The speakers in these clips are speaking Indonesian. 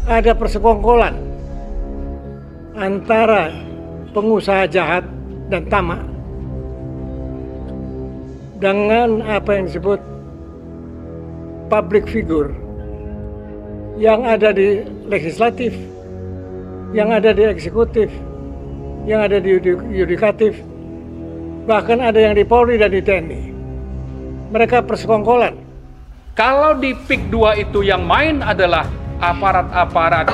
ada persekongkolan antara pengusaha jahat dan tamak dengan apa yang disebut public figure yang ada di legislatif, yang ada di eksekutif, yang ada di yudikatif, bahkan ada yang di Polri dan di TNI. Mereka persekongkolan. Kalau di PIK 2 itu yang main adalah aparat-aparat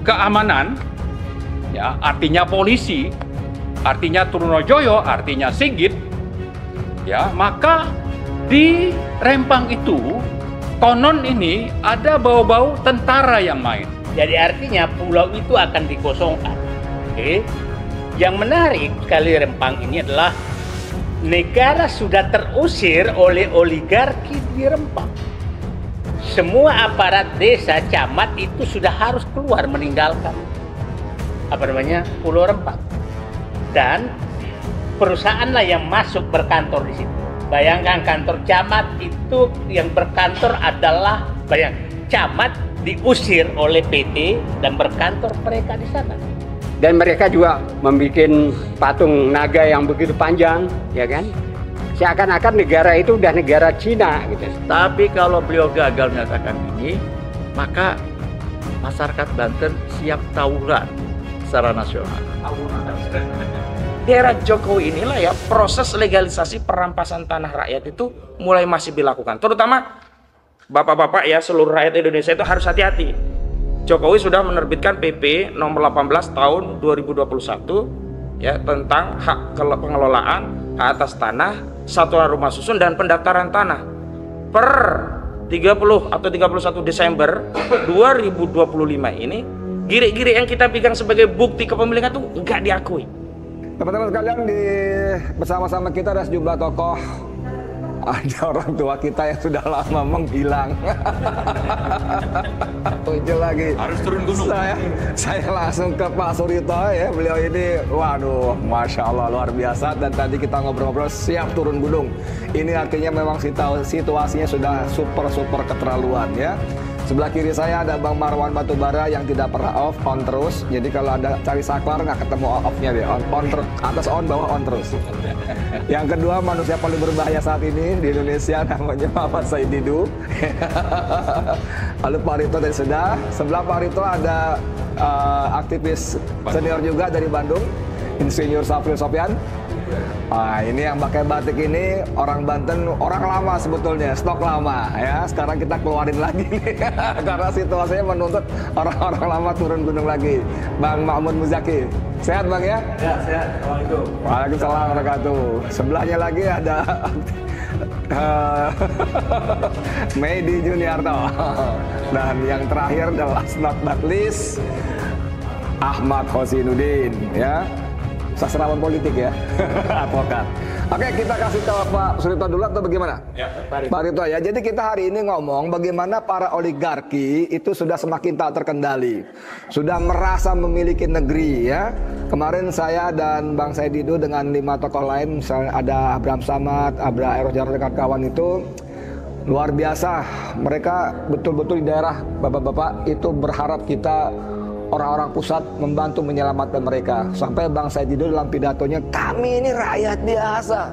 keamanan, ya, artinya polisi, artinya Trunojoyo, artinya Sigit, ya, maka di Rempang itu konon ini ada bau-bau tentara yang main. Jadi artinya pulau itu akan dikosongkan. Oke. Yang menarik sekali Rempang ini adalah negara sudah terusir oleh oligarki di Rempang. Semua aparat desa, camat itu sudah harus keluar meninggalkan Pulau Rempang. Dan perusahaanlah yang masuk berkantor di situ. Bayangkan kantor camat itu yang berkantor adalah camat diusir oleh PT dan berkantor mereka di sana. Dan mereka juga membuat patung naga yang begitu panjang, ya kan? Seakan-akan negara itu udah negara Cina gitu. Tapi kalau beliau gagal menyatakan ini, maka masyarakat Banten siap tawuran secara nasional. Di era Jokowi inilah ya proses legalisasi perampasan tanah rakyat itu mulai masih dilakukan. Terutama bapak-bapak ya, seluruh rakyat Indonesia itu harus hati-hati. Jokowi sudah menerbitkan PP nomor 18 tahun 2021 ya tentang hak pengelolaan hak atas tanah, satuan rumah susun dan pendaftaran tanah. Per 30 atau 31 Desember 2025 ini giri-giri yang kita pegang sebagai bukti kepemilikan itu nggak diakui. Teman-teman sekalian, bersama-sama kita ada sejumlah tokoh. Ada orang tua kita yang sudah lama menghilang. Muncul lagi. Harus turun gunung. Saya langsung ke Pak Surito ya. Beliau ini, waduh, Masya Allah luar biasa. Dan tadi kita ngobrol-ngobrol siap turun gunung. Ini artinya memang situasinya sudah super keterlaluan ya. Sebelah kiri saya ada Bang Marwan Batubara yang tidak pernah off, on terus. Jadi kalau ada cari saklar nggak ketemu off-nya deh, on terus, atas on, bawah on terus. Yang kedua manusia paling berbahaya saat ini di Indonesia namanya Muhammad Said Didu. Lalu Pak Rito dari Sedah. Sebelah Pak Rito ada aktivis senior juga dari Bandung, Insinyur Safril Sopyan. Nah, ini yang pakai batik ini orang Banten, orang lama sebetulnya, stok lama ya. Sekarang kita keluarin lagi nih karena situasinya menuntut orang-orang lama turun gunung lagi. Bang Mahmud Muzaki, sehat Bang ya? Ya, sehat. Waalaikumsalam warahmatullahi wabarakatuh. Sebelahnya lagi ada Medi Juniarto. Dan yang terakhir adalah last but not least Ahmad Hosinuddin ya. Sastrawan politik ya, advokat. Oke, kita kasih ke Pak Surito dulu atau bagaimana? Ya, Pak Rito ya. Jadi kita hari ini ngomong bagaimana para oligarki itu sudah semakin tak terkendali, sudah merasa memiliki negeri ya. Kemarin saya dan Bang Said Didu dengan 5 tokoh lain, misalnya ada Abraham Samad, Abra Eros Jarod dan kawan itu luar biasa. Mereka betul-betul di daerah bapak-bapak itu berharap kita orang-orang pusat membantu menyelamatkan mereka. Sampai Bang Said Didu dalam pidatonya, kami ini rakyat biasa,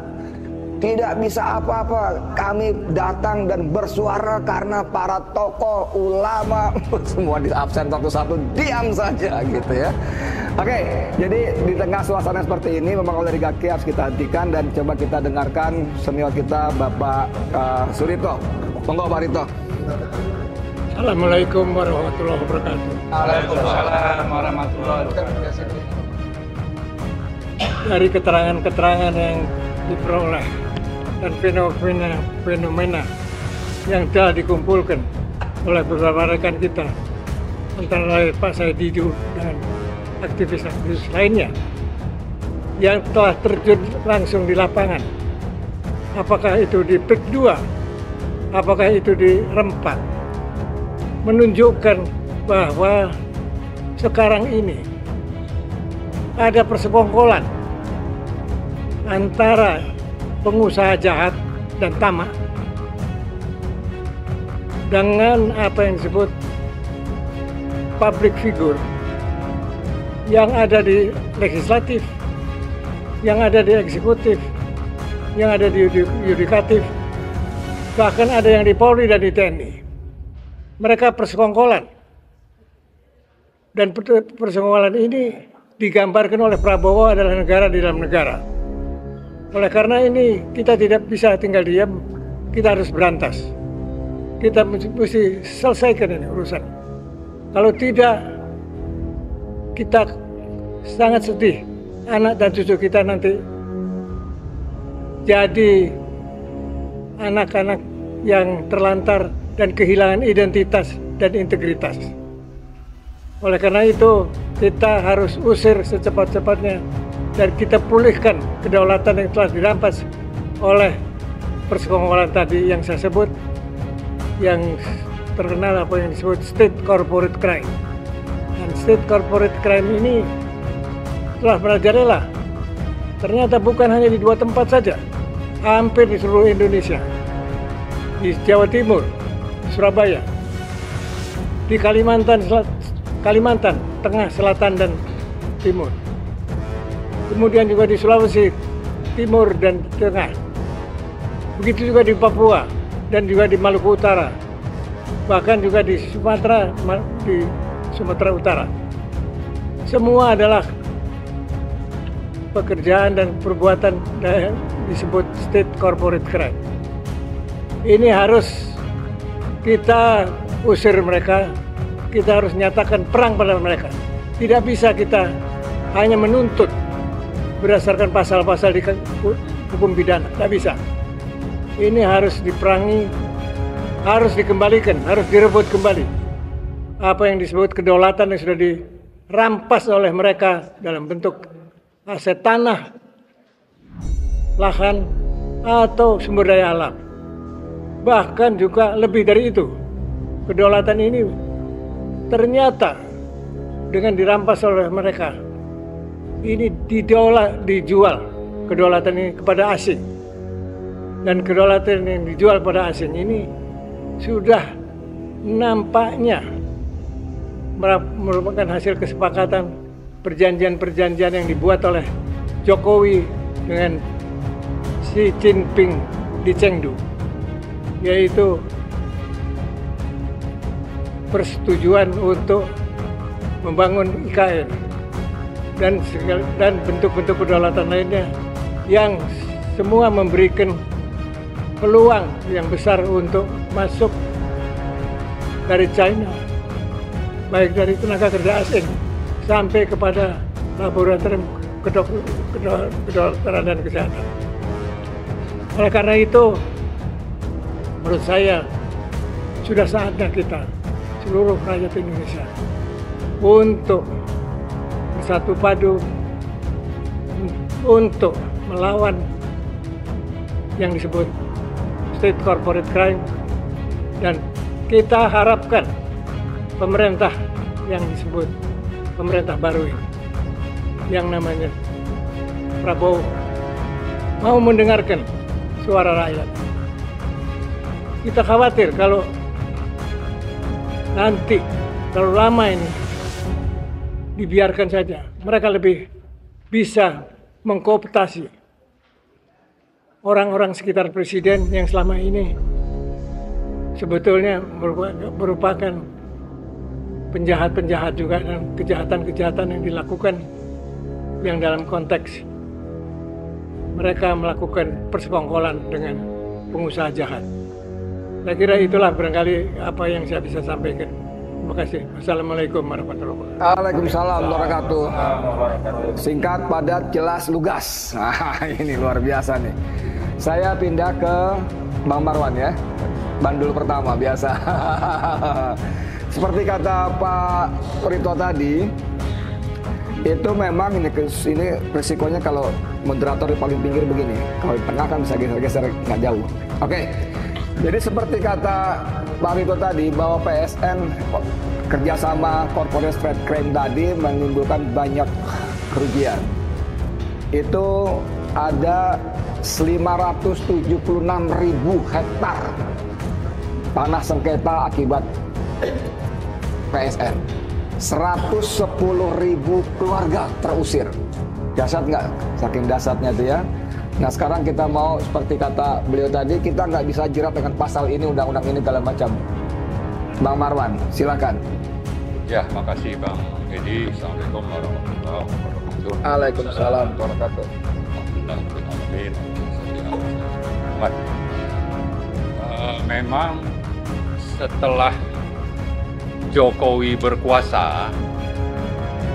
tidak bisa apa-apa. Kami datang dan bersuara karena para tokoh, ulama, semua di absen satu-satu, diam saja gitu ya. Oke, jadi di tengah suasana seperti ini memang oligarki harus kita hentikan dan coba kita dengarkan senior kita Bapak Surito. Monggo Pak Rito. Assalamualaikum warahmatullahi wabarakatuh. Waalaikumsalam warahmatullahi wabarakatuh. Dari keterangan-keterangan yang diperoleh dan fenomena yang telah dikumpulkan oleh beberapa rekan kita, antara lain Pak Said Didu dan aktivis-aktivis lainnya yang telah terjun langsung di lapangan, apakah itu di PIK 2, apakah itu di Rempang, menunjukkan bahwa sekarang ini ada persekongkolan antara pengusaha jahat dan tamak dengan apa yang disebut public figure yang ada di legislatif, yang ada di eksekutif, yang ada di yudikatif, bahkan ada yang di Polri dan di TNI. Mereka persekongkolan. Dan persekongkolan ini digambarkan oleh Prabowo adalah negara di dalam negara. Oleh karena ini kita tidak bisa tinggal diam, kita harus berantas. Kita mesti selesaikan ini urusan. Kalau tidak, kita sangat sedih. Anak dan cucu kita nanti jadi anak-anak yang terlantar dan kehilangan identitas dan integritas. Oleh karena itu, kita harus usir secepat-cepatnya dan kita pulihkan kedaulatan yang telah dirampas oleh persekongkolan tadi yang saya sebut, yang terkenal apa yang disebut state corporate crime. Dan state corporate crime ini telah merajalela. Ternyata bukan hanya di 2 tempat saja, hampir di seluruh Indonesia. Di Jawa Timur, Surabaya, di Kalimantan Tengah, Selatan, dan Timur. Kemudian juga di Sulawesi Timur dan Tengah. Begitu juga di Papua dan juga di Maluku Utara. Bahkan juga di Sumatera Utara. Semua adalah pekerjaan dan perbuatan disebut state corporate crime. Ini harus kita usir mereka, kita harus nyatakan perang pada mereka. Tidak bisa kita hanya menuntut berdasarkan pasal-pasal di hukum pidana, tidak bisa. Ini harus diperangi, harus dikembalikan, harus direbut kembali. Apa yang disebut kedaulatan yang sudah dirampas oleh mereka dalam bentuk aset tanah, lahan, atau sumber daya alam. Bahkan juga lebih dari itu. Kedaulatan ini ternyata dengan dirampas oleh mereka, ini dijual kedaulatan ini kepada asing. Dan kedaulatan yang dijual pada asing ini sudah nampaknya merupakan hasil kesepakatan perjanjian-perjanjian yang dibuat oleh Jokowi dengan Xi Jinping di Chengdu, yaitu persetujuan untuk membangun IKN dan bentuk-bentuk kedaulatan lainnya yang semua memberikan peluang yang besar untuk masuk dari China, baik dari tenaga kerja asing sampai kepada laboratorium kedokteran dan kesehatan. Oleh karena itu, menurut saya sudah saatnya kita seluruh rakyat Indonesia untuk bersatu padu untuk melawan yang disebut state corporate crime, dan kita harapkan pemerintah yang disebut pemerintah baru ini yang namanya Prabowo mau mendengarkan suara rakyat. Kita khawatir kalau nanti terlalu lama ini dibiarkan saja, mereka lebih bisa mengkooptasi orang-orang sekitar presiden yang selama ini sebetulnya merupakan penjahat-penjahat juga, dan kejahatan-kejahatan yang dilakukan yang dalam konteks mereka melakukan persekongkolan dengan pengusaha jahat. Saya kira itulah barangkali apa yang saya bisa sampaikan. Terima kasih. Assalamualaikum warahmatullahi wabarakatuh. Waalaikumsalam warahmatullahi wabarakatuh. Singkat, padat, jelas, lugas. Nah, ini luar biasa nih. Saya pindah ke Bang Marwan ya. Bandul pertama biasa. Seperti kata Pak Rito tadi, itu memang ini resikonya kalau moderator di paling pinggir begini. Kalau di tengah kan bisa geser-geser nggak jauh. Oke. Jadi seperti kata Pak Rito tadi, bahwa PSN kerjasama corporate trade crime tadi menimbulkan banyak kerugian. Itu ada 576.000 hektar tanah sengketa akibat PSN. 110.000 keluarga terusir. Dahsyat nggak? Saking dahsyatnya itu ya. Nah sekarang kita mau seperti kata beliau tadi, kita nggak bisa jerat dengan pasal ini, undang-undang ini, segala macam. Bang Marwan, silakan. Ya, makasih Bang Edi. Assalamualaikum warahmatullahi wabarakatuh. Waalaikumsalam warahmatullahi wabarakatuh. Memang setelah Jokowi berkuasa,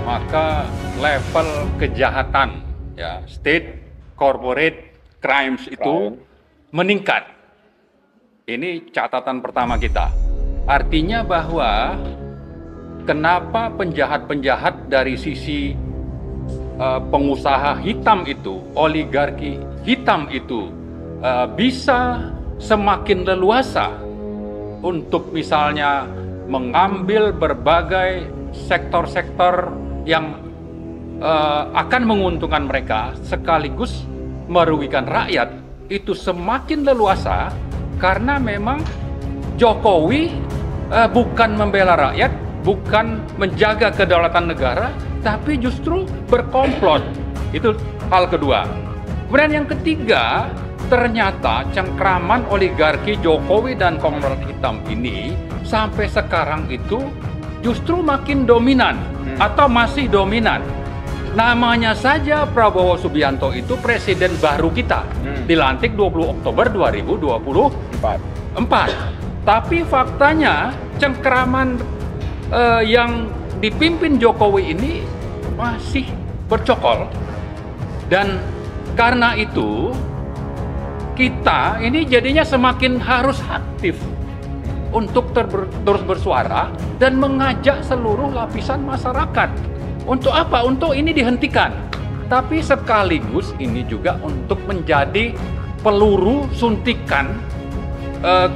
maka level kejahatan, ya, state corporate crimes itu meningkat. Ini catatan pertama kita. Artinya bahwa kenapa penjahat-penjahat dari sisi pengusaha hitam itu, oligarki hitam itu bisa semakin leluasa untuk misalnya mengambil berbagai sektor-sektor yang akan menguntungkan mereka sekaligus merugikan rakyat, itu semakin leluasa karena memang Jokowi bukan membela rakyat, bukan menjaga kedaulatan negara, tapi justru berkomplot. Itu hal kedua. Kemudian yang ketiga, ternyata cengkraman oligarki Jokowi dan konglomerat hitam ini sampai sekarang itu justru makin dominan atau masih dominan. Namanya saja Prabowo Subianto itu presiden baru kita, dilantik 20 Oktober 2024. Tapi faktanya cengkraman yang dipimpin Jokowi ini masih bercokol. Dan karena itu kita ini jadinya semakin harus aktif untuk terus bersuara dan mengajak seluruh lapisan masyarakat. Untuk apa? Untuk ini dihentikan. Tapi sekaligus ini juga untuk menjadi peluru suntikan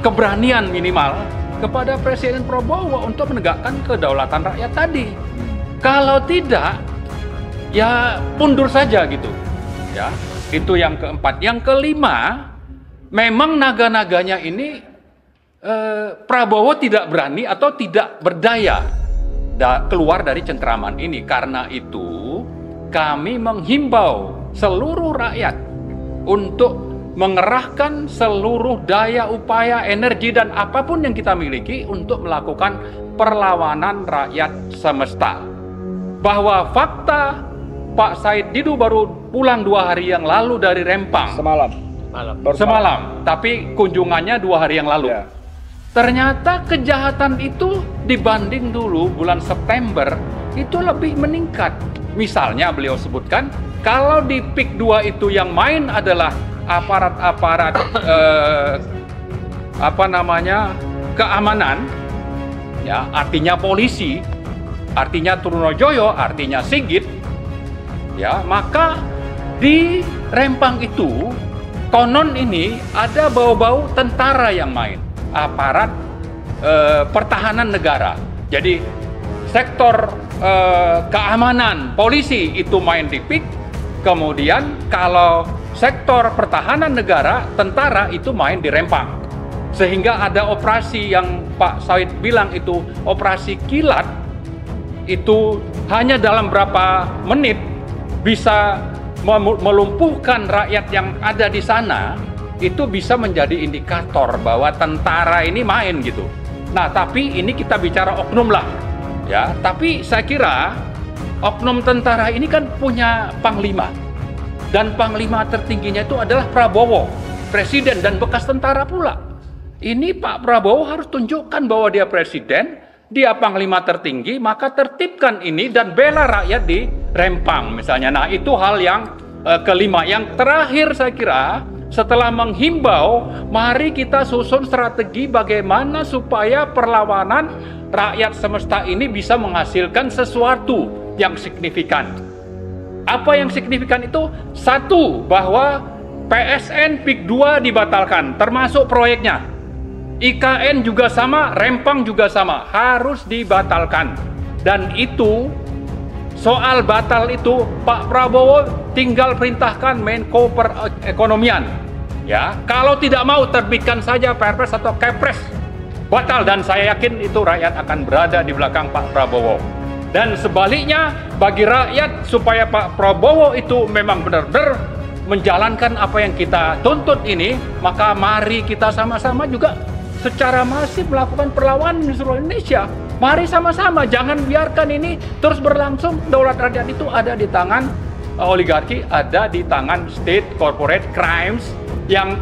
keberanian minimal kepada Presiden Prabowo untuk menegakkan kedaulatan rakyat tadi. Kalau tidak, ya mundur saja gitu. Ya, itu yang keempat. Yang kelima, memang naga-naganya ini Prabowo tidak berani atau tidak berdaya keluar dari cengkraman ini. Karena itu kami menghimbau seluruh rakyat untuk mengerahkan seluruh daya, upaya, energi, dan apapun yang kita miliki untuk melakukan perlawanan rakyat semesta. Bahwa fakta Pak Said Didu baru pulang 2 hari yang lalu dari Rempang. Semalam, tapi kunjungannya 2 hari yang lalu. Ya. Ternyata kejahatan itu dibanding dulu bulan September itu lebih meningkat. Misalnya beliau sebutkan, kalau di PIK 2 itu yang main adalah aparat-aparat keamanan, ya, artinya polisi, artinya Trunojoyo, artinya Sigit, ya, maka di Rempang itu konon ini ada bau-bau tentara yang main, aparat pertahanan negara. Jadi sektor keamanan polisi itu main di PIK, kemudian kalau sektor pertahanan negara tentara itu main di Rempang. Sehingga ada operasi yang Pak Said bilang itu operasi kilat, itu hanya dalam berapa menit bisa melumpuhkan rakyat yang ada di sana. Itu bisa menjadi indikator bahwa tentara ini main gitu. Nah, tapi ini kita bicara oknum lah, ya. Tapi saya kira oknum tentara ini kan punya panglima, dan panglima tertingginya itu adalah Prabowo, presiden dan bekas tentara pula. Ini Pak Prabowo harus tunjukkan bahwa dia presiden, dia panglima tertinggi, maka tertibkan ini dan bela rakyat di Rempang misalnya. Nah, itu hal yang kelima. Yang terakhir saya kira, setelah menghimbau, mari kita susun strategi bagaimana supaya perlawanan rakyat semesta ini bisa menghasilkan sesuatu yang signifikan. Apa yang signifikan itu? Satu, bahwa PSN PIK 2 dibatalkan, termasuk proyeknya. IKN juga sama, Rempang juga sama, harus dibatalkan. Dan itu, soal batal itu, Pak Prabowo tinggal perintahkan Menko Perekonomian. Ya, kalau tidak mau terbitkan saja Perpres atau Kepres batal, dan saya yakin itu rakyat akan berada di belakang Pak Prabowo. Dan sebaliknya, bagi rakyat supaya Pak Prabowo itu memang benar-benar menjalankan apa yang kita tuntut ini, maka mari kita sama-sama juga secara masif melakukan perlawanan di seluruh Indonesia. Mari sama-sama, jangan biarkan ini terus berlangsung. Daulat rakyat itu ada di tangan oligarki, ada di tangan state corporate crimes yang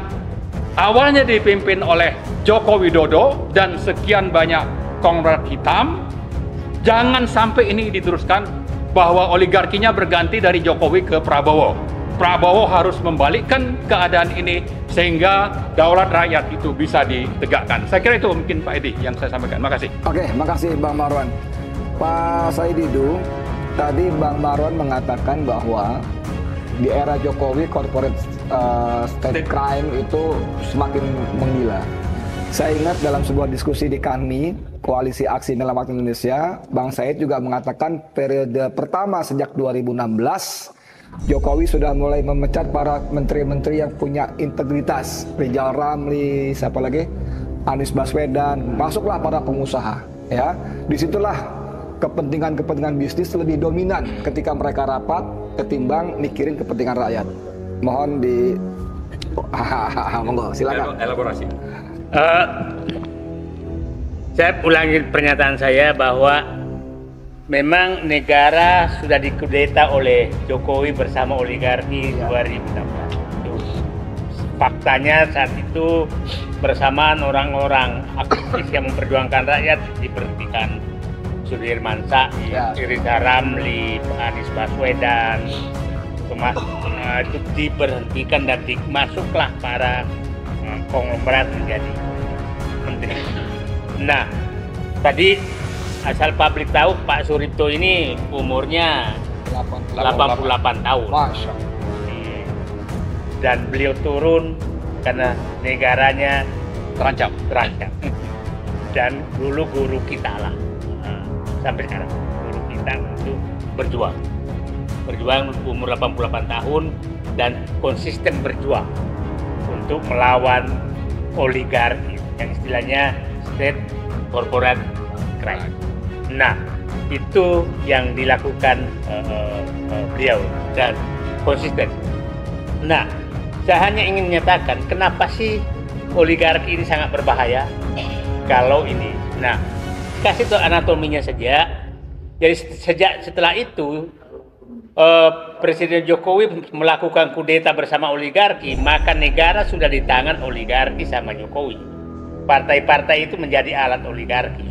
awalnya dipimpin oleh Joko Widodo dan sekian banyak konglomerat hitam. Jangan sampai ini diteruskan bahwa oligarkinya berganti dari Jokowi ke Prabowo. Prabowo harus membalikkan keadaan ini sehingga daulat rakyat itu bisa ditegakkan. Saya kira itu mungkin Pak Edi yang saya sampaikan. Makasih. Oke, makasih Bang Marwan. Pak Said Didu, tadi Bang Marwan mengatakan bahwa di era Jokowi corporate state crime itu semakin menggila. Saya ingat dalam sebuah diskusi di kami, Koalisi Aksi Menyelamatkan Indonesia, Bang Said juga mengatakan periode pertama sejak 2016, Jokowi sudah mulai memecat para menteri-menteri yang punya integritas. Rizal Ramli, siapa lagi? Anies Baswedan, masuklah para pengusaha. Ya, disitulah kepentingan-kepentingan bisnis lebih dominan ketika mereka rapat ketimbang mikirin kepentingan rakyat. Mohon di monggo silakan. Elaborasi. Saya ulangi pernyataan saya bahwa memang negara sudah dikudeta oleh Jokowi bersama oligarki 2016. Faktanya saat itu bersamaan orang-orang aktivis yang memperjuangkan rakyat diberhentikan. Sudirman Said, Rizal Ramli, Anies Baswedan, itu diberhentikan dan masuklah para konglomerat menjadi menteri. Nah, tadi asal publik tahu Pak Suripto ini umurnya 88 tahun. Masya. Dan beliau turun karena negaranya terancam. Dan dulu guru kita lah, sampai sekarang guru kita untuk berjuang umur 88 tahun dan konsisten berjuang untuk melawan oligarki yang istilahnya state corporate crime. Nah, itu yang dilakukan beliau dan konsisten. Nah, saya hanya ingin menyatakan kenapa sih oligarki ini sangat berbahaya kalau ini. Nah, kasih tahu anatominya saja. Jadi setelah itu Presiden Jokowi melakukan kudeta bersama oligarki, maka negara sudah di tangan oligarki sama Jokowi. Partai-partai itu menjadi alat oligarki.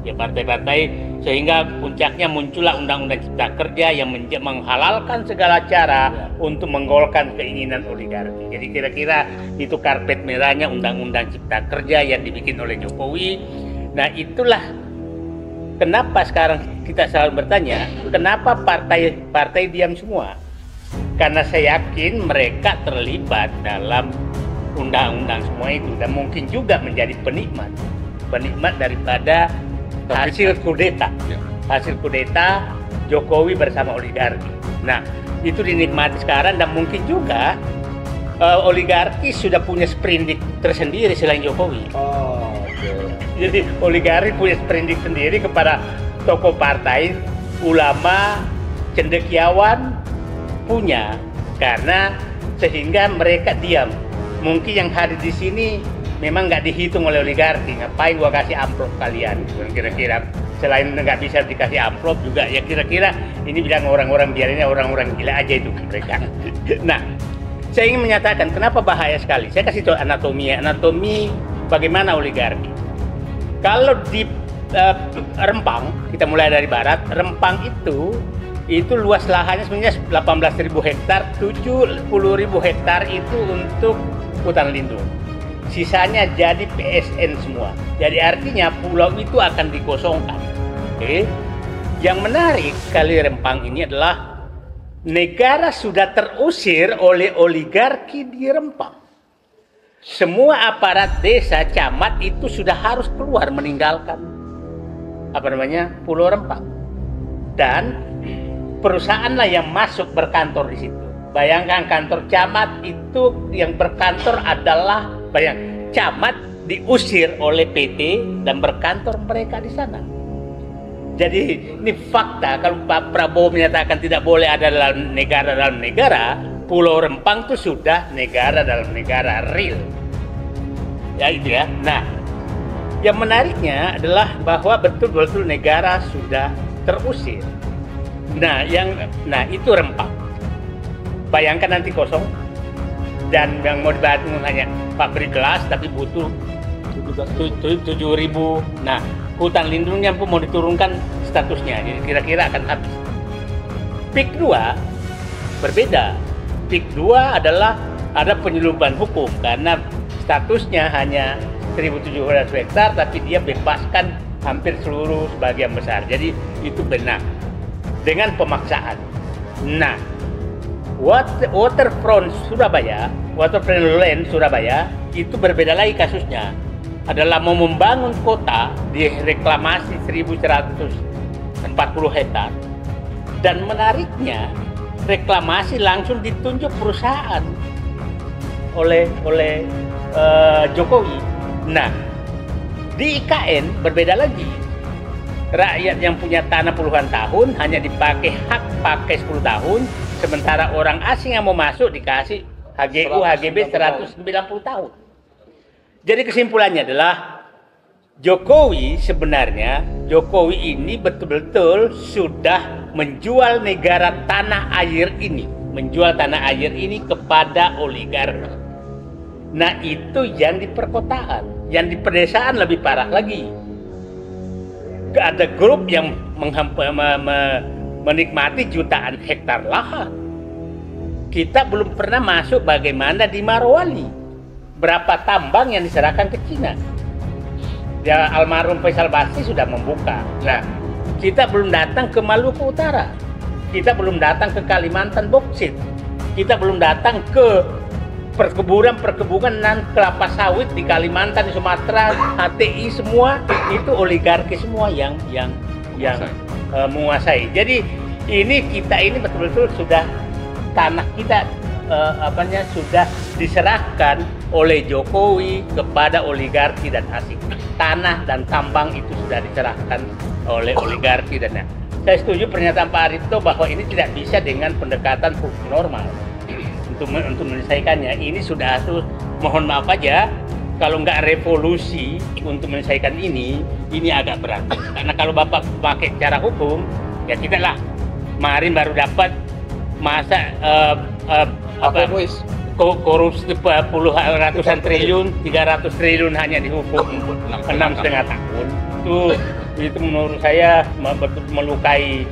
Ya, partai-partai, sehingga puncaknya muncullah Undang-Undang Cipta Kerja yang menghalalkan segala cara untuk menggolkan keinginan oligarki. Jadi kira-kira itu karpet merahnya Undang-Undang Cipta Kerja yang dibikin oleh Jokowi. Nah, itulah kenapa sekarang kita selalu bertanya, kenapa partai diam semua? Karena saya yakin mereka terlibat dalam undang-undang semua itu dan mungkin juga menjadi penikmat daripada hasil kudeta. Hasil kudeta Jokowi bersama oligarki. Nah, itu dinikmati sekarang dan mungkin juga oligarki sudah punya sprindik tersendiri selain Jokowi. Jadi oligarki punya sprindik sendiri kepada tokoh partai, ulama, cendekiawan punya, karena sehingga mereka diam. Mungkin yang hadir di sini memang nggak dihitung oleh oligarki. Ngapain gua kasih amplop kalian? Kira-kira selain nggak bisa dikasih amplop juga ya kira-kira ini bilang orang-orang biarinnya orang-orang gila aja itu mereka. Nah, saya ingin menyatakan kenapa bahaya sekali. Saya kasih tahu anatomi bagaimana oligarki. Kalau di Rempang, kita mulai dari barat, Rempang itu luas lahannya sebenarnya 18.000 hektar, 70.000 hektar itu untuk hutan lindung. Sisanya jadi PSN semua. Jadi artinya pulau itu akan dikosongkan. Oke. Yang menarik kali Rempang ini adalah negara sudah terusir oleh oligarki di Rempang. Semua aparat desa, camat itu sudah harus keluar meninggalkan Pulau Rempang. Dan perusahaanlah yang masuk berkantor di situ. Bayangkan kantor camat itu yang berkantor adalah camat diusir oleh PT dan berkantor mereka di sana. Jadi ini fakta. Kalau Pak Prabowo menyatakan tidak boleh ada dalam negara, Pulau Rempang itu sudah negara dalam negara real. Ya itu ya. Nah, yang menariknya adalah bahwa betul-betul negara sudah terusir. Nah, itu Rempang. Bayangkan nanti kosong dan yang mau dibangun hanya pabrik gelas tapi butuh 7.000. Nah, hutan lindungnya pun mau diturunkan statusnya. Jadi kira-kira akan habis. Pik 2 berbeda. Pik 2 adalah ada penyelundupan hukum karena statusnya hanya 1.700 hektar tapi dia bebaskan hampir seluruh sebagian besar. Jadi itu benar dengan pemaksaan. Nah, waterfront land Surabaya itu berbeda lagi kasusnya. Adalah mau membangun kota di reklamasi 1.140 hektar. Dan menariknya reklamasi langsung ditunjuk perusahaan oleh Jokowi. Nah, di IKN berbeda lagi. Rakyat yang punya tanah puluhan tahun hanya dipakai hak pakai 10 tahun, sementara orang asing yang mau masuk dikasih HGU, HGB 190 tahun. Jadi kesimpulannya adalah Jokowi ini betul-betul sudah menjual negara tanah air ini, kepada oligarki. Nah, itu yang di perkotaan, yang di pedesaan lebih parah lagi. Ada grup yang menikmati jutaan hektar lahan. Kita belum pernah masuk bagaimana di Marwali. Berapa tambang yang diserahkan ke Cina. Ya, almarhum Faisal Basri sudah membuka. Nah, kita belum datang ke Maluku Utara. Kita belum datang ke Kalimantan boksit. Kita belum datang ke perkebunan dan kelapa sawit di Kalimantan, di Sumatera, HTI semua itu oligarki semua yang menguasai. Jadi kita ini betul-betul sudah tanah kita sudah diserahkan oleh Jokowi kepada oligarki dan asing. Tanah dan tambang itu sudah diserahkan oleh oligarki dan saya setuju pernyataan Pak Arifto bahwa ini tidak bisa dengan pendekatan hukum normal untuk menyelesaikannya. Ini sudah mohon maaf aja kalau nggak revolusi untuk menyelesaikan ini agak berat. Karena kalau Bapak pakai cara hukum, ya kita lah kemarin baru dapat masa korupsi ratusan triliun, 300 triliun hanya dihukum 6,5 tahun. Itu menurut saya melukai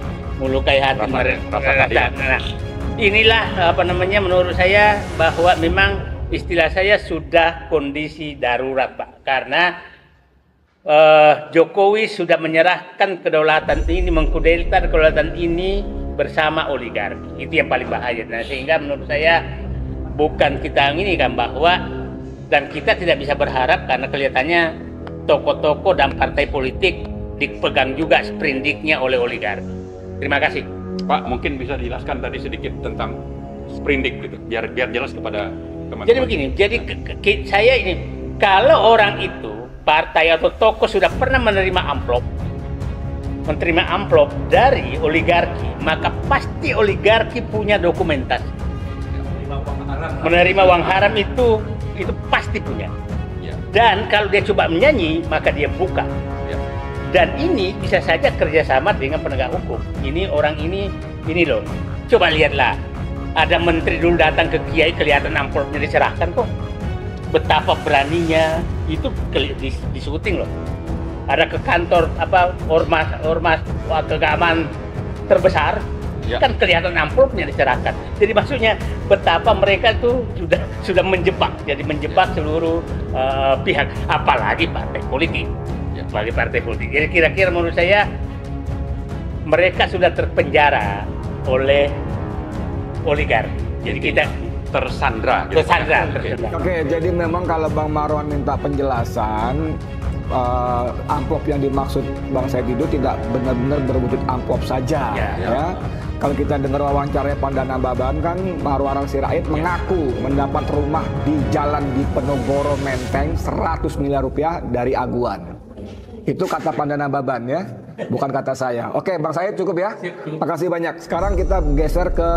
hati mereka. Nah, inilah menurut saya bahwa memang istilah saya sudah kondisi darurat, Pak. Karena Jokowi sudah menyerahkan kedaulatan ini, mengkudelkan kedaulatan ini bersama oligarki. Itu yang paling bahaya. Nah, sehingga menurut saya bukan kita ini kan bahwa dan kita tidak bisa berharap karena kelihatannya tokoh-tokoh dan partai politik dipegang juga sprindiknya oleh oligarki. Terima kasih. Pak, mungkin bisa dijelaskan tadi sedikit tentang sprindik gitu, biar jelas kepada teman-teman. Jadi begini, saya ini kalau orang itu partai atau tokoh sudah pernah menerima amplop dari oligarki, maka pasti oligarki punya dokumentasi. Menerima uang haram itu pasti punya. Dan kalau dia coba menyanyi, maka dia buka. Dan ini bisa saja kerjasama dengan penegak hukum. Ini orang ini loh. Coba lihatlah, ada menteri dulu datang ke Kiai, kelihatan amplopnya diserahkan kok. Betapa beraninya itu di syuting loh. Ada ke kantor ormas keagamaan terbesar, kan kelihatan amplopnya diserahkan. Jadi maksudnya betapa mereka itu sudah menjebak seluruh pihak, apalagi partai politik. Sebagai partai politik. Jadi kira-kira menurut saya mereka sudah terpenjara oleh oligarki. Jadi kita tersandra. Oke, jadi memang kalau Bang Marwan minta penjelasan, amplop yang dimaksud Bang Said itu tidak benar-benar berwujud amplop saja, ya. Kalau kita dengar wawancara Pandana Baban kan, Marwarar Sirait mengaku mendapat rumah di Jalan Diponegoro Menteng 100 miliar rupiah dari aguan. Itu kata Pandana Baban ya, bukan kata saya. Oke, Bang Said cukup ya. Makasih banyak. Sekarang kita geser ke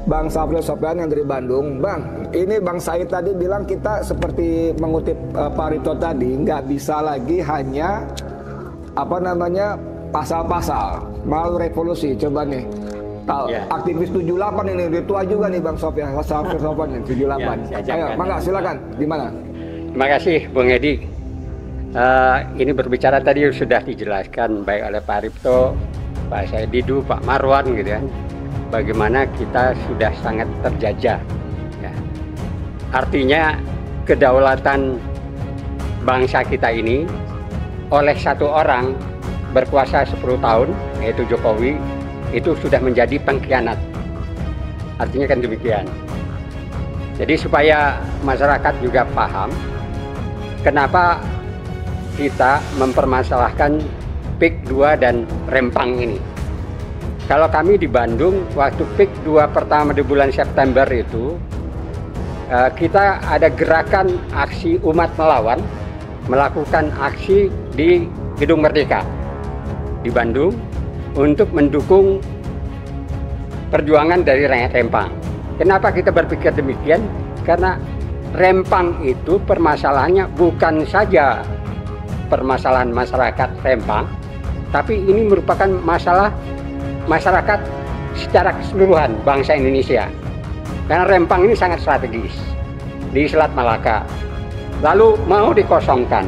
Bang Safril Sopyan yang dari Bandung. Bang, ini Bang Said tadi bilang kita seperti mengutip Pak Rito tadi, nggak bisa lagi hanya pasal-pasal, mau revolusi. Coba nih. Aktivis 78 ini tua juga nih Bang Sofyan, Safril Sopyan nih 78. Ayo, mangga silakan. Gimana? Terima kasih Bung Edi. Ini berbicara tadi sudah dijelaskan baik oleh Pak Ripto, Pak Said Didu, Pak Marwan gitu ya. Bagaimana kita sudah sangat terjajah. Ya. Artinya kedaulatan bangsa kita ini oleh satu orang berkuasa 10 tahun, yaitu Jokowi, itu sudah menjadi pengkhianat. Artinya kan demikian. Jadi supaya masyarakat juga paham kenapa kita mempermasalahkan PIK 2 dan Rempang ini. Kalau kami di Bandung, waktu PIK 2 pertama di bulan September itu, kita ada gerakan aksi umat melawan, melakukan aksi di Gedung Merdeka di Bandung untuk mendukung perjuangan dari rakyat Rempang. Kenapa kita berpikir demikian? Karena Rempang itu permasalahannya bukan saja permasalahan masyarakat Rempang, tapi ini merupakan masalah masyarakat secara keseluruhan bangsa Indonesia. Karena Rempang ini sangat strategis di Selat Malaka. Lalu mau dikosongkan.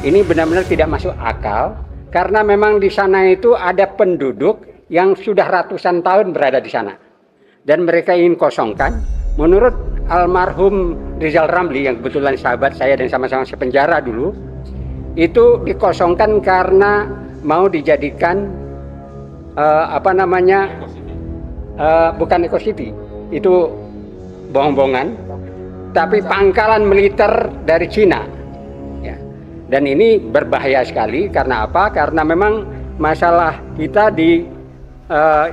Ini benar-benar tidak masuk akal. Karena memang di sana itu ada penduduk yang sudah ratusan tahun berada di sana. Dan mereka ingin kosongkan. Menurut almarhum Rizal Ramli, yang kebetulan sahabat saya dan sama-sama sepenjara dulu, itu dikosongkan karena mau dijadikan bukan Eco City, itu bohong-bohongan, tapi pangkalan militer dari Cina. Dan ini berbahaya sekali karena apa? Karena memang masalah kita di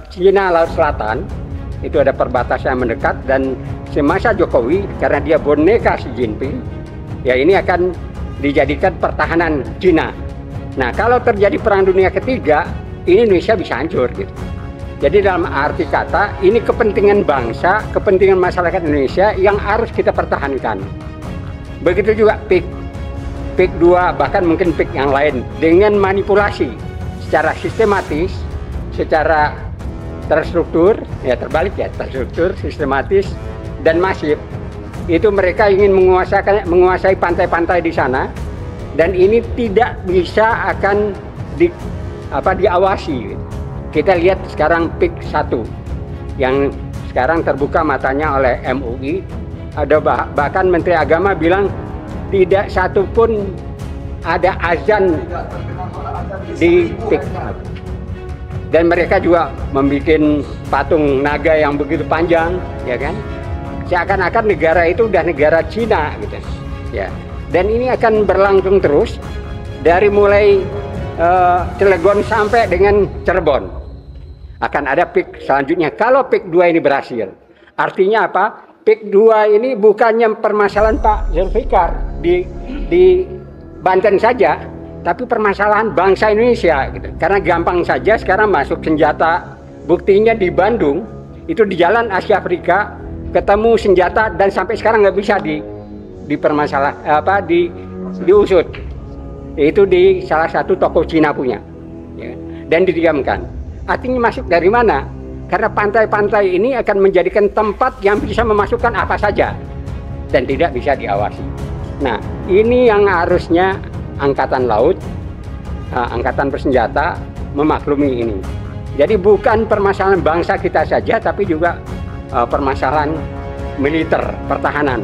Cina Laut Selatan itu ada perbatasan yang mendekat, dan semasa Jokowi karena dia boneka Xi Jinping, ya ini akan dijadikan pertahanan Cina. Nah, kalau terjadi perang dunia ketiga, ini Indonesia bisa hancur gitu. Jadi dalam arti kata, ini kepentingan bangsa, kepentingan masyarakat Indonesia yang harus kita pertahankan. Begitu juga PIK 2, bahkan mungkin PIK yang lain, dengan manipulasi secara sistematis, secara terstruktur, ya terbalik ya, terstruktur, sistematis, dan masif. Itu mereka ingin menguasai pantai-pantai di sana, dan ini tidak bisa akan diawasi. Kita lihat sekarang PIK 1 yang sekarang terbuka matanya oleh MUI. Ada bahkan Menteri Agama bilang tidak satu pun ada azan di PIK 1. Dan mereka juga membuat patung naga yang begitu panjang, ya kan? Seakan-akan negara itu udah negara Cina gitu. Ya. Dan ini akan berlangsung terus dari mulai Cilegon sampai dengan Cirebon. Akan ada PIK selanjutnya kalau PIK 2 ini berhasil. Artinya apa? PIK 2 ini bukannya permasalahan Pak Zulfikar di Banten saja, tapi permasalahan bangsa Indonesia gitu. Karena gampang saja sekarang masuk senjata. Buktinya di Bandung itu di jalan Asia Afrika ketemu senjata dan sampai sekarang nggak bisa diusut. Itu di salah satu toko Cina punya, ya, dan didiamkan. Artinya masuk dari mana? Karena pantai-pantai ini akan menjadikan tempat yang bisa memasukkan apa saja dan tidak bisa diawasi. Nah, ini yang harusnya Angkatan Laut, Angkatan Bersenjata memaklumi ini. Jadi bukan permasalahan bangsa kita saja, tapi juga permasalahan militer, pertahanan.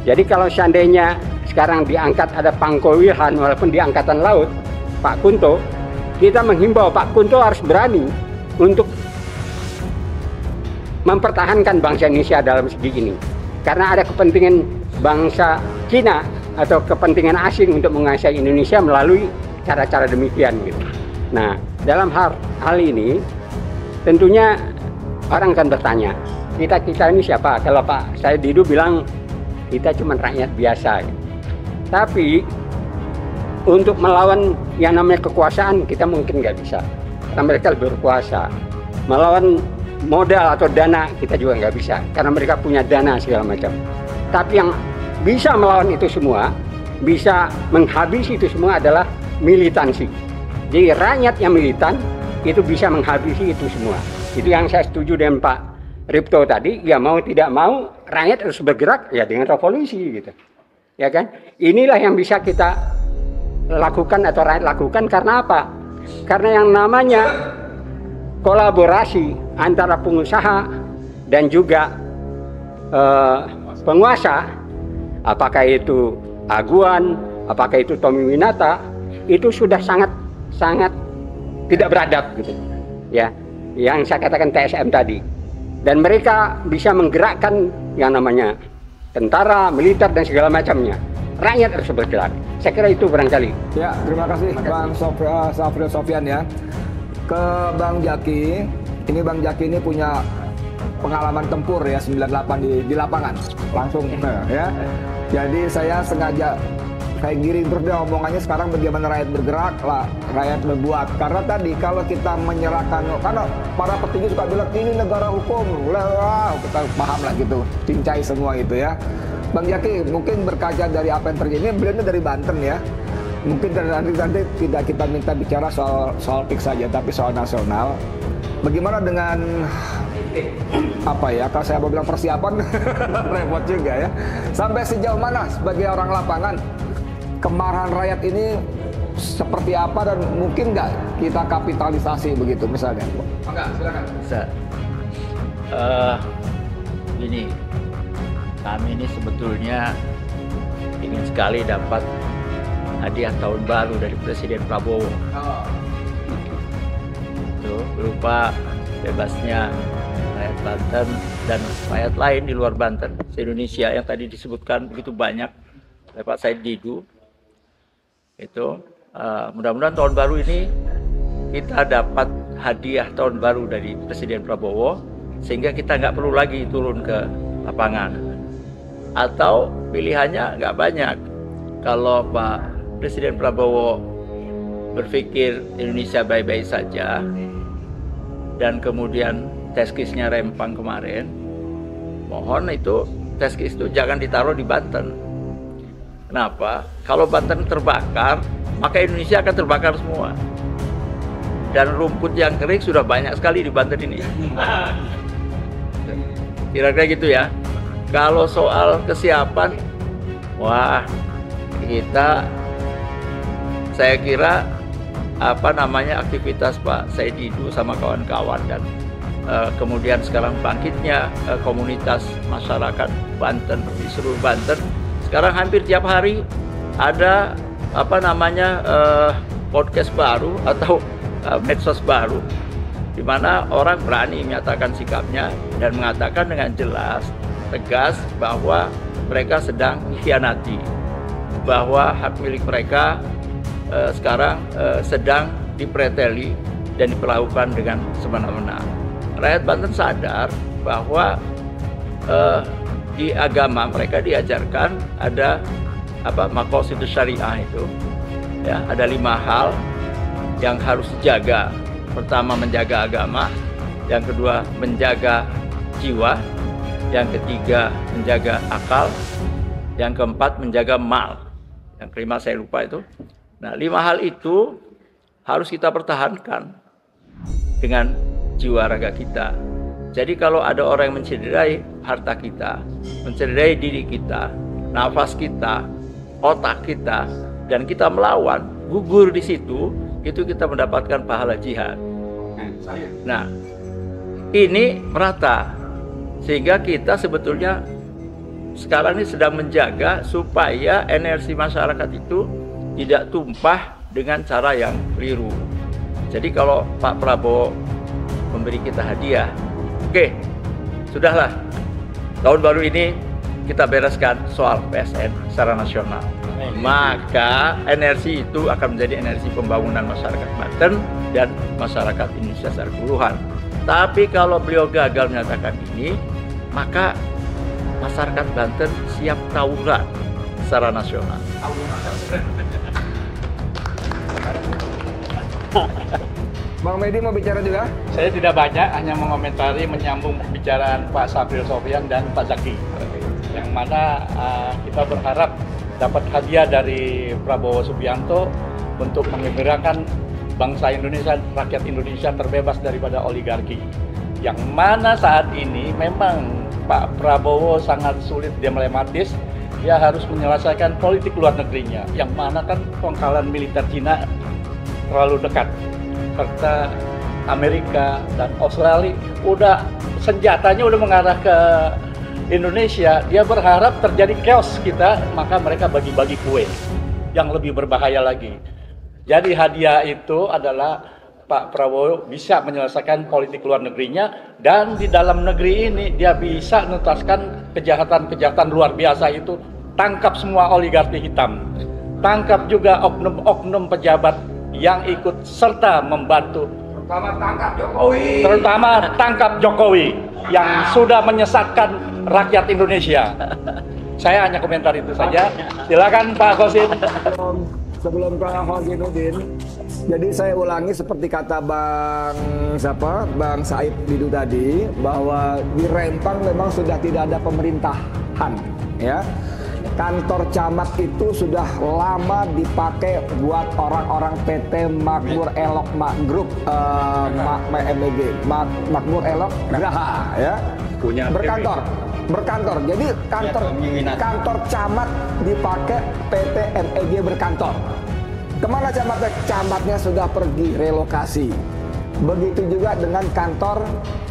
Jadi kalau seandainya sekarang diangkat ada Pangko Wilhan walaupun di Angkatan Laut, Pak Kunto, kita menghimbau Pak Kunto harus berani untuk mempertahankan bangsa Indonesia dalam segi ini. Karena ada kepentingan bangsa Cina atau kepentingan asing untuk menguasai Indonesia melalui cara-cara demikian gitu. Nah, dalam hal ini tentunya orang kan bertanya, kita ini siapa? Kalau Pak Said Didu bilang kita cuma rakyat biasa. Tapi untuk melawan yang namanya kekuasaan kita mungkin nggak bisa, karena mereka lebih berkuasa. Melawan modal atau dana kita juga nggak bisa, karena mereka punya dana segala macam. Tapi yang bisa melawan itu semua, bisa menghabisi itu semua adalah militansi. Jadi rakyat yang militan itu bisa menghabisi itu semua. Itu yang saya setuju dengan Pak Ripto tadi, ya mau tidak mau rakyat harus bergerak ya dengan revolusi gitu. Ya kan? Inilah yang bisa kita lakukan atau rakyat lakukan karena apa? Karena yang namanya kolaborasi antara pengusaha dan juga penguasa, apakah itu Aguan, apakah itu Tommy Winata, itu sudah sangat tidak beradab gitu. Ya. Yang saya katakan TSM tadi, dan mereka bisa menggerakkan yang namanya tentara, militer dan segala macamnya. Rakyat harus bergerak. Saya kira itu barangkali. Ya, terima kasih Bang Safril Sofyan ya. Ke Bang Jaki, ini Bang Jaki ini punya pengalaman tempur ya 98 di lapangan langsung ya. Jadi saya sengaja kayak giring terus dia omongannya sekarang bagaimana rakyat bergerak lah, rakyat berbuat. Karena tadi kalau kita menyerahkan, karena para petinggi suka bilang ini negara hukum, lah kita paham lah gitu, cincai semua itu ya. Bang Jaki mungkin berkaca dari apa yang terjadi, ini beliau dari Banten ya. Mungkin nanti tidak kita minta bicara soal PIK saja, tapi soal nasional. Bagaimana dengan apa ya, kalau saya mau bilang persiapan repot juga ya. Sampai sejauh mana sebagai orang lapangan kemarahan rakyat ini seperti apa dan mungkin nggak kita kapitalisasi begitu misalnya? Enggak, silakan. Bisa. Gini, kami ini sebetulnya ingin sekali dapat hadiah tahun baru dari Presiden Prabowo. Itu berupa bebasnya rakyat Banten dan rakyat lain di luar Banten, se-Indonesia yang tadi disebutkan begitu banyak oleh Pak Said Didu. Itu mudah-mudahan tahun baru ini kita dapat hadiah tahun baru dari Presiden Prabowo sehingga kita nggak perlu lagi turun ke lapangan. Atau pilihannya nggak banyak. Kalau Pak Presiden Prabowo berpikir Indonesia baik-baik saja dan kemudian teskisnya rempang kemarin, mohon itu teskis itu jangan ditaruh di Banten. Kenapa? Kalau Banten terbakar, maka Indonesia akan terbakar semua. Dan rumput yang kering sudah banyak sekali di Banten ini. Kira-kira gitu ya. Kalau soal kesiapan, wah, saya kira aktivitas Pak Said Didu sama kawan-kawan dan kemudian sekarang bangkitnya komunitas masyarakat Banten di seluruh Banten. Sekarang hampir tiap hari ada podcast baru atau medsos baru di mana orang berani menyatakan sikapnya dan mengatakan dengan jelas, tegas bahwa mereka sedang dikhianati, bahwa hak milik mereka sekarang sedang dipreteli dan diperlakukan dengan semena-mena. Rakyat Banten sadar bahwa di agama mereka diajarkan ada maqasidus syariah itu ya, ada 5 hal yang harus dijaga. Pertama, menjaga agama, yang kedua menjaga jiwa, yang ketiga menjaga akal, yang keempat menjaga mal, yang kelima saya lupa itu. Nah, 5 hal itu harus kita pertahankan dengan jiwa raga kita. Jadi kalau ada orang yang mencederai harta kita, mencederai diri kita, nafas kita, otak kita, dan kita melawan, gugur di situ, itu kita mendapatkan pahala jihad. Nah, ini merata. Sehingga kita sebetulnya sekarang ini sedang menjaga supaya energi masyarakat itu tidak tumpah dengan cara yang keliru. Jadi kalau Pak Prabowo memberi kita hadiah, oke, sudahlah. Tahun baru ini kita bereskan soal PSN secara nasional. Maka energi itu akan menjadi energi pembangunan masyarakat Banten dan masyarakat Indonesia secara keseluruhan. Tapi kalau beliau gagal menyatakan ini, maka masyarakat Banten siap tawuran secara nasional. Bang Medi mau bicara juga? Saya tidak banyak, hanya mengomentari menyambung pembicaraan Pak Safril Sofyan dan Pak Zaki. Yang mana kita berharap dapat hadiah dari Prabowo Subianto untuk mengembirakan bangsa Indonesia, rakyat Indonesia terbebas daripada oligarki. Yang mana saat ini memang Pak Prabowo sangat sulit, dilematis. Dia harus menyelesaikan politik luar negerinya. Yang mana kan pangkalan militer Cina terlalu dekat. Serta Amerika dan Australia senjatanya udah mengarah ke Indonesia. Dia berharap terjadi chaos kita, maka mereka bagi-bagi kue yang lebih berbahaya lagi. Jadi hadiah itu adalah Pak Prabowo bisa menyelesaikan politik luar negerinya, dan di dalam negeri ini dia bisa menuntaskan kejahatan-kejahatan luar biasa itu. Tangkap semua oligarki hitam, tangkap juga oknum-oknum pejabat yang ikut serta membantu, terutama tangkap Jokowi yang sudah menyesatkan rakyat Indonesia. Saya hanya komentar itu saja. Silakan Pak Kosin. Sebelum ke Hozinuddin, jadi saya ulangi seperti kata Bang Said Didu tadi, bahwa di Rempang memang sudah tidak ada pemerintahan, ya. Kantor camat itu sudah lama dipakai buat orang-orang PT Makmur Elok Group, Makmur Elok Graha, ya. Punya berkantor. Jadi kantor camat dipakai PT MEG berkantor. Kemana camatnya? Camatnya sudah pergi relokasi. Begitu juga dengan kantor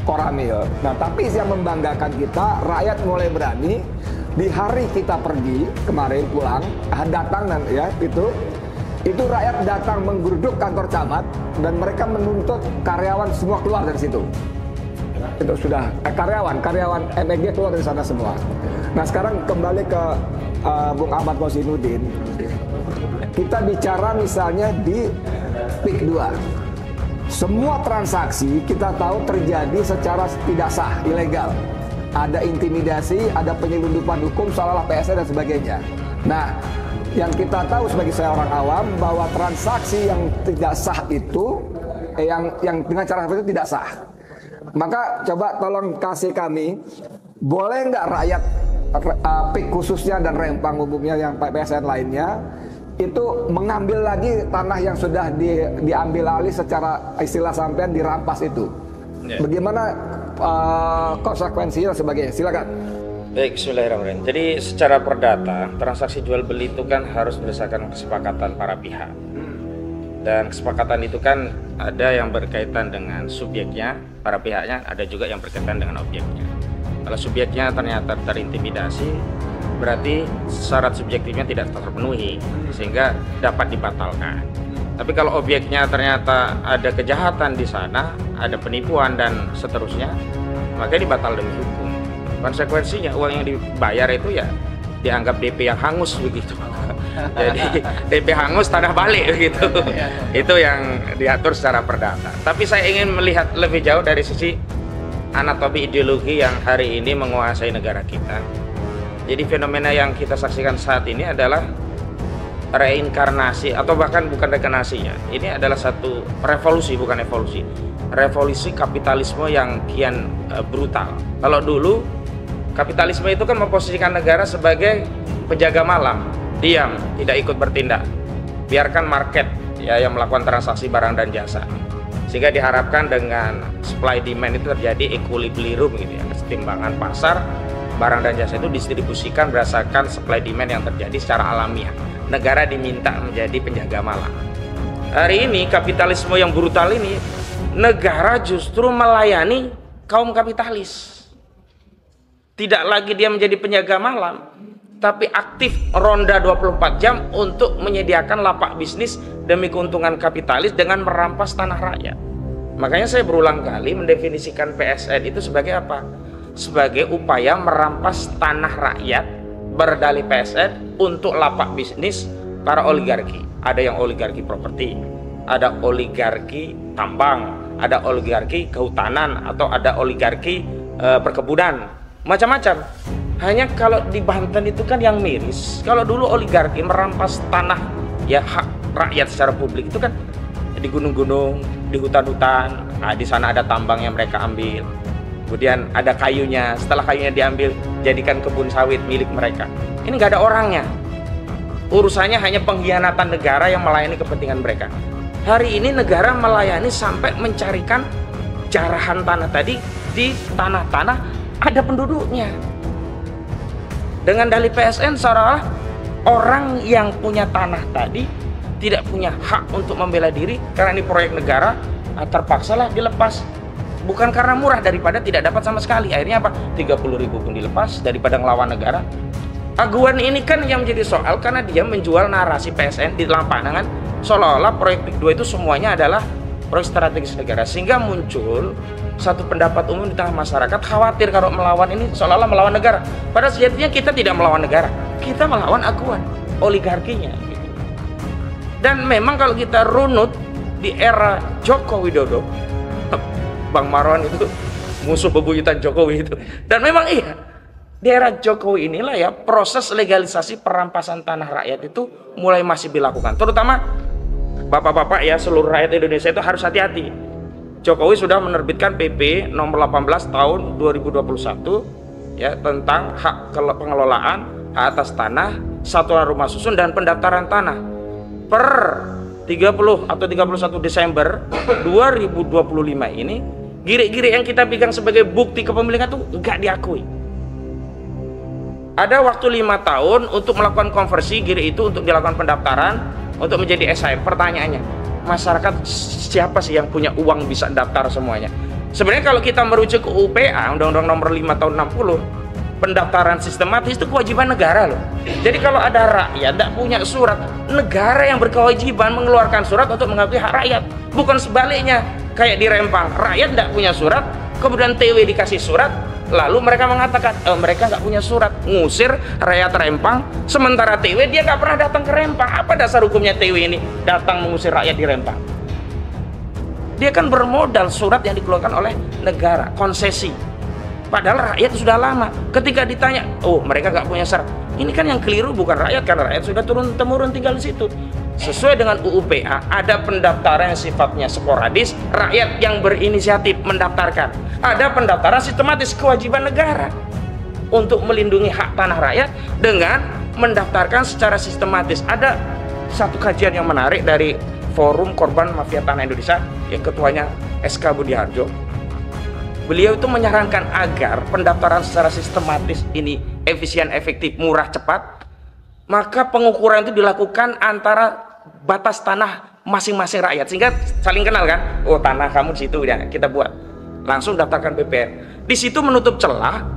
Koramil. Nah, tapi yang membanggakan kita, rakyat mulai berani. Di hari kita pergi kemarin pulang, datang dan ya itu rakyat datang menggeruduk kantor camat dan mereka menuntut karyawan semua keluar dari situ. Itu sudah karyawan MEG keluar dari sana semua. Nah, sekarang kembali ke Bung Ahmad Kozinuddin. Kita bicara misalnya di PIK 2. Semua transaksi kita tahu terjadi secara tidak sah, ilegal. Ada intimidasi, ada penyelundupan hukum, seolah-olah PSN dan sebagainya. Nah, yang kita tahu sebagai saya orang awam bahwa transaksi yang tidak sah itu, yang dengan cara seperti itu tidak sah. Maka coba tolong kasih kami, boleh nggak rakyat PIK khususnya dan Rempang umumnya yang PSN lainnya itu mengambil lagi tanah yang sudah diambil alih secara istilah sampean dirampas itu? Bagaimana konsekuensinya dan sebagainya? Silakan. Baik, bismillahirrahmanirrahim. Jadi secara perdata, transaksi jual beli itu kan harus berdasarkan kesepakatan para pihak. Dan kesepakatan itu kan ada yang berkaitan dengan subjeknya, para pihaknya, ada juga yang berkaitan dengan objeknya. Kalau subjeknya ternyata terintimidasi, berarti syarat subjektifnya tidak terpenuhi sehingga dapat dibatalkan. Tapi kalau objeknya ternyata ada kejahatan di sana, ada penipuan dan seterusnya, maka ini batal demi hukum. Konsekuensinya uang yang dibayar itu ya dianggap DP yang hangus begitu. Jadi DP hangus tanah balik begitu. Itu yang diatur secara perdata. Tapi saya ingin melihat lebih jauh dari sisi anatomi ideologi yang hari ini menguasai negara kita. Jadi fenomena yang kita saksikan saat ini adalah reinkarnasi, atau bahkan bukan reinkarnasi ya. Ini adalah satu revolusi, bukan evolusi. Revolusi kapitalisme yang kian brutal. Kalau dulu kapitalisme itu kan memposisikan negara sebagai penjaga malam, diam, tidak ikut bertindak. Biarkan market ya yang melakukan transaksi barang dan jasa. Sehingga diharapkan dengan supply demand itu terjadi equilibrium gitu ya, kesetimbangan pasar barang dan jasa itu distribusikan berdasarkan supply demand yang terjadi secara alamiah. Negara diminta menjadi penjaga malam. Hari ini kapitalisme yang brutal ini, negara justru melayani kaum kapitalis. Tidak lagi dia menjadi penjaga malam, tapi aktif ronda 24 jam untuk menyediakan lapak bisnis demi keuntungan kapitalis dengan merampas tanah rakyat. Makanya saya berulang kali mendefinisikan PSN itu sebagai apa? Sebagai upaya merampas tanah rakyat berdalih PSN untuk lapak bisnis para oligarki. Ada yang oligarki properti, ada oligarki tambang, ada oligarki kehutanan, atau ada oligarki perkebunan, macam-macam. Hanya kalau di Banten itu kan yang miris, kalau dulu oligarki merampas tanah ya hak rakyat secara publik itu kan di gunung-gunung, di hutan-hutan, nah, di sana ada tambang yang mereka ambil, kemudian ada kayunya, setelah kayunya diambil jadikan kebun sawit milik mereka. Ini nggak ada orangnya, urusannya hanya pengkhianatan negara yang melayani kepentingan mereka. Hari ini negara melayani sampai mencarikan jarahan tanah tadi di tanah-tanah ada penduduknya. Dengan dalih PSN seolah-olah orang yang punya tanah tadi tidak punya hak untuk membela diri karena ini proyek negara, terpaksalah dilepas. Bukan karena murah, daripada tidak dapat sama sekali. Akhirnya apa? 30.000 pun dilepas daripada ngelawan negara. Aguan ini kan yang menjadi soal karena dia menjual narasi PSN di dalam pandangan seolah-olah proyek PIK 2 itu semuanya adalah proyek strategis negara, sehingga muncul satu pendapat umum di tengah masyarakat khawatir kalau melawan ini seolah-olah melawan negara. Padahal sejatinya kita tidak melawan negara, kita melawan aguan oligarkinya gitu. Dan memang kalau kita runut di era Joko Widodo, Bang Marwan itu musuh bebuyutan Jokowi itu. Dan memang iya, di era Jokowi inilah ya proses legalisasi perampasan tanah rakyat itu mulai masih dilakukan. Terutama bapak-bapak ya, seluruh rakyat Indonesia itu harus hati-hati. Jokowi sudah menerbitkan PP nomor 18 tahun 2021 ya tentang hak pengelolaan hak atas tanah, satuan rumah susun dan pendaftaran tanah. Per 30 atau 31 Desember 2025 ini giri-giri yang kita pegang sebagai bukti kepemilikan itu enggak diakui. Ada waktu 5 tahun untuk melakukan konversi giri itu untuk dilakukan pendaftaran untuk menjadi SHM. Pertanyaannya, masyarakat siapa sih yang punya uang bisa daftar semuanya? Sebenarnya kalau kita merujuk ke UPA, Undang-Undang Nomor 5 Tahun 60, pendaftaran sistematis itu kewajiban negara loh. Jadi kalau ada rakyat tidak punya surat, negara yang berkewajiban mengeluarkan surat untuk mengakui hak rakyat. Bukan sebaliknya, kayak di Rempang, rakyat tidak punya surat, kemudian TW dikasih surat, lalu mereka mengatakan mereka nggak punya surat, ngusir rakyat Rempang, sementara TW dia nggak pernah datang ke Rempang. Apa dasar hukumnya TW ini datang mengusir rakyat di Rempang? Dia kan bermodal surat yang dikeluarkan oleh negara, konsesi. Padahal rakyat sudah lama. Ketika ditanya, oh mereka nggak punya syarat. Ini kan yang keliru bukan rakyat, karena rakyat sudah turun-temurun tinggal di situ. Sesuai dengan UU-PA, ada pendaftaran yang sifatnya sporadis, rakyat yang berinisiatif mendaftarkan. Ada pendaftaran sistematis, kewajiban negara untuk melindungi hak tanah rakyat dengan mendaftarkan secara sistematis. Ada satu kajian yang menarik dari Forum Korban Mafia Tanah Indonesia, yang ketuanya SK Budiharjo. Beliau itu menyarankan agar pendaftaran secara sistematis ini efisien, efektif, murah, cepat. Maka pengukuran itu dilakukan antara batas tanah masing-masing rakyat, sehingga saling kenal kan. Oh tanah kamu di situ ya, kita buat. Langsung daftarkan BPN. Di situ menutup celah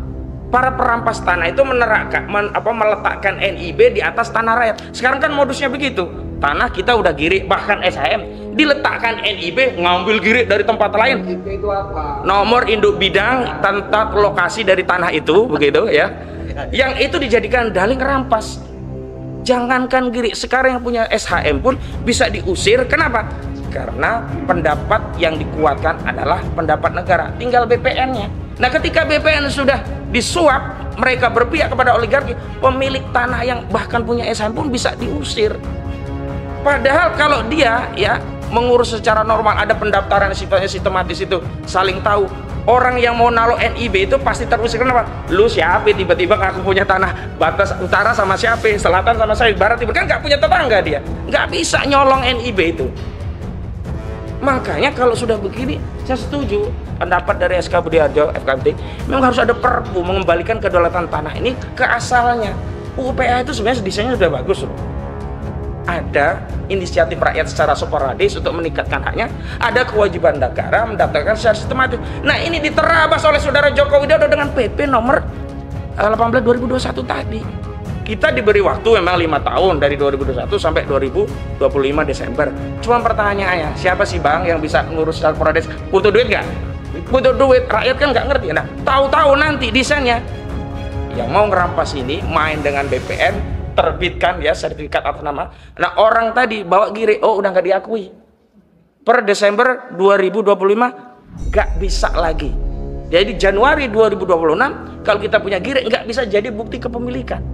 para perampas tanah itu meletakkan NIB di atas tanah rakyat. Sekarang kan modusnya begitu. Tanah kita udah girik, bahkan SHM diletakkan NIB, ngambil girik dari tempat lain. NIB itu apa? Nomor induk bidang tentang lokasi dari tanah itu, begitu ya. Yang itu dijadikan dalih ngerampas. Jangankan girik, sekarang yang punya SHM pun bisa diusir. Kenapa? Karena pendapat yang dikuatkan adalah pendapat negara, tinggal BPN-nya. Nah ketika BPN sudah disuap, mereka berpihak kepada oligarki, pemilik tanah yang bahkan punya SHM pun bisa diusir. Padahal kalau dia ya mengurus secara normal, ada pendaftaran sifatnya sistematis itu, saling tahu. Orang yang mau naruh NIB itu pasti terusir. Kenapa? Lu siapa tiba-tiba aku punya tanah batas utara sama siapa, selatan sama saya, barat timur, kan nggak punya tetangga dia, nggak bisa nyolong NIB itu. Makanya kalau sudah begini, saya setuju pendapat dari SK Budiharjo FKMT, memang harus ada perpu mengembalikan kedaulatan tanah ini ke asalnya. UPA itu sebenarnya desainnya sudah bagus loh. Ada inisiatif rakyat secara sporadis untuk meningkatkan haknya, ada kewajiban negara mendaftarkan secara sistematis. Nah ini diterabas oleh saudara Joko Widodo dengan PP nomor 18 2021 tadi. Kita diberi waktu memang 5 tahun dari 2021 sampai 2025 Desember. Cuma pertanyaannya, siapa sih bang yang bisa ngurus secara sporadis? Butuh duit nggak? Butuh duit, rakyat kan nggak ngerti. Nah tahu-tahu nanti desainnya yang mau ngerampas ini main dengan BPN, terbitkan ya sertifikat atas nama. Nah orang tadi bawa giri, oh udah nggak diakui. per Desember 2025 nggak bisa lagi. Jadi Januari 2026 kalau kita punya GIRIK nggak bisa jadi bukti kepemilikan.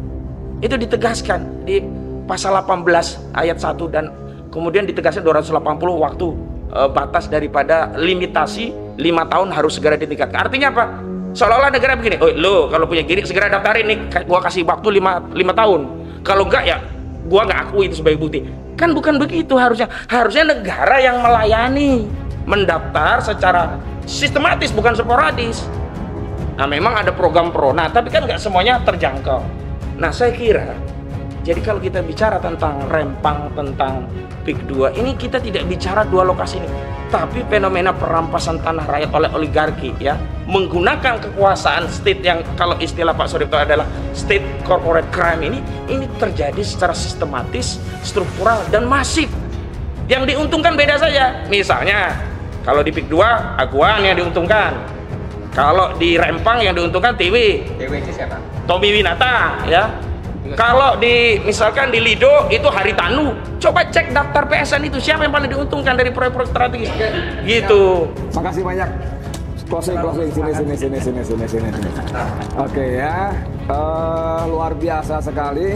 Itu ditegaskan di pasal 18 ayat 1 dan kemudian ditegaskan 280 waktu batas daripada limitasi 5 tahun harus segera ditingkatkan. Artinya apa? Seolah-olah negara begini, oh lo kalau punya GIRIK segera daftarin nih, gua kasih waktu 5 tahun. Kalau enggak ya gua nggak akui itu sebagai bukti. Kan bukan begitu harusnya. Harusnya negara yang melayani, mendaftar secara sistematis bukan sporadis. Nah memang ada program pro, nah tapi kan nggak semuanya terjangkau. Nah saya kira jadi kalau kita bicara tentang Rempang, tentang PIK 2 ini kita tidak bicara dua lokasi ini, tapi fenomena perampasan tanah rakyat oleh oligarki ya, menggunakan kekuasaan state yang kalau istilah Pak Suripto adalah state corporate crime ini terjadi secara sistematis, struktural dan masif. Yang diuntungkan beda saja. Misalnya kalau di PIK 2 Aguan yang diuntungkan. Kalau di Rempang yang diuntungkan TW. TW itu siapa? Tommy Winata ya. Kalau misalkan di Lido itu Haritanu. Coba cek daftar PSN itu siapa yang paling diuntungkan dari proyek-proyek strategis. Gitu. Makasih banyak. Closing sini. Oke ya. Luar biasa sekali.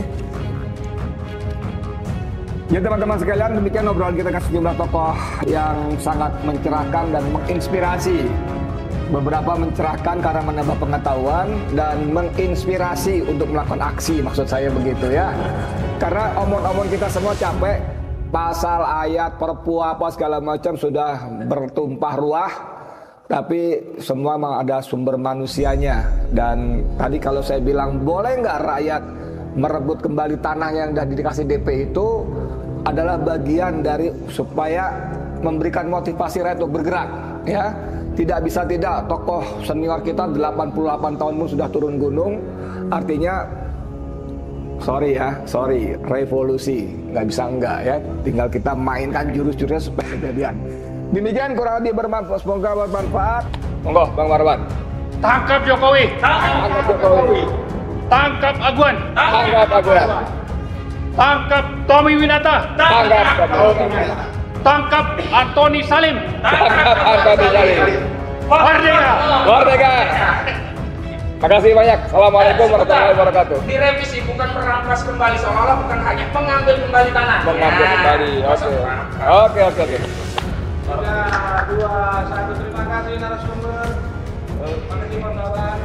Ya teman-teman sekalian, demikian obrolan kita dengan sejumlah tokoh yang sangat mencerahkan dan menginspirasi. Beberapa mencerahkan karena menambah pengetahuan dan menginspirasi untuk melakukan aksi, maksud saya begitu ya. Karena omong-omong kita semua capek, pasal, ayat, perpu apa segala macam sudah bertumpah ruah, tapi semua memang ada sumber manusianya. Dan tadi kalau saya bilang boleh nggak rakyat merebut kembali tanah yang sudah dikasih DP itu adalah bagian dari supaya memberikan motivasi rakyat untuk bergerak ya. Tidak bisa tidak, tokoh senior kita 88 tahun pun sudah turun gunung. Artinya sorry, revolusi nggak bisa enggak ya. Tinggal kita mainkan jurus-jurusnya supaya kejadian. Demikian kurang lebih bermanfaat, semoga bermanfaat. Monggo Bang Marwan. Tangkap Jokowi. Tangkap Jokowi. Tangkap Aguan. Tangkap Aguan. Tangkap Tommy Winata. Tangkap Tommy Winata. Tangkap Antoni Salim. Tangkap Antoni Salim. Merdeka. Merdeka. Makasih banyak. Assalamualaikum warahmatullahi wabarakatuh. Direvisi bukan merampas kembali, seolah-olah bukan hanya mengambil kembali tanah. Mengambil kembali. Oke. 3, 2, 1, terima kasih narasumber. Terima kasih kawan-kawan.